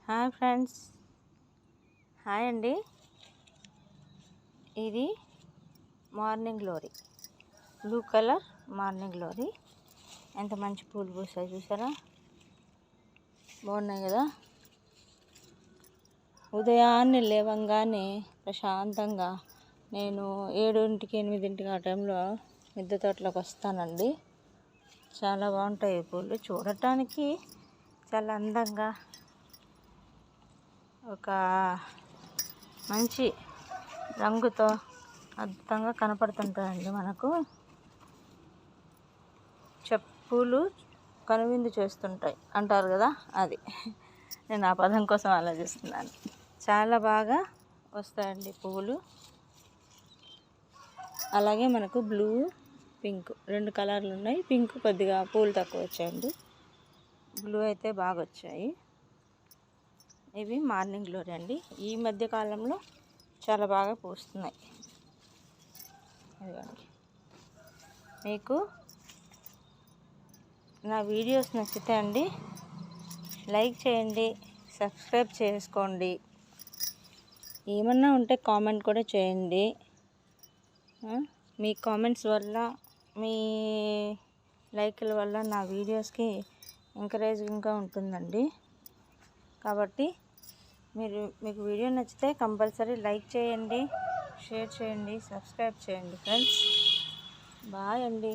Hi friends, hi అండి. ఇది morning glory, blue colour morning glory. ఎంత మంచి పూలు పూసాయి చూసారా, బాగున్నాయి కదా. ఉదయాన్నే లేవంగానే ప్రశాంతంగా నేను 7ంటికి 8ంటికి ఆ టైంలో మిద్దె తోటలోకి వస్తానండి. చాలా బాగుంటాయి పూలు, చూడటానికి చాలా అందంగా ఒక మంచి రంగుతో అద్భుతంగా కనపడుతుంటాయండి. మనకు చెప్పులు కనువిందు చేస్తుంటాయి అంటారు కదా, అది నేను ఆ పదం కోసం ఆలోచిస్తున్నాను. చాలా బాగా వస్తాయండి పువ్వులు. అలాగే మనకు బ్లూ, పింక్ 2 కలర్లు ఉన్నాయి. పింక్ కొద్దిగా పూలు తక్కువ వచ్చాయండి, బ్లూ అయితే బాగా వచ్చాయి. ఇవి మార్నింగ్ గ్లోరీ అండి. ఈ మధ్య కాలంలో చాలా బాగా పూస్తున్నాయి. ఇదిగోండి, మీకు నా వీడియోస్ నచ్చితే అండి లైక్ చేయండి, సబ్స్క్రైబ్ చేసుకోండి. ఏమన్నా ఉంటే కామెంట్ కూడా చేయండి. మీ కామెంట్స్ వల్ల, మీ లైక్ల వల్ల నా వీడియోస్కి ఎంకరేజింగ్గా ఉంటుందండి. కాబట్టి మీకు వీడియో నచ్చితే కంపల్సరీ లైక్ చేయండి, షేర్ చేయండి, సబ్స్క్రైబ్ చేయండి ఫ్రెండ్స్. బాయ్ అండి.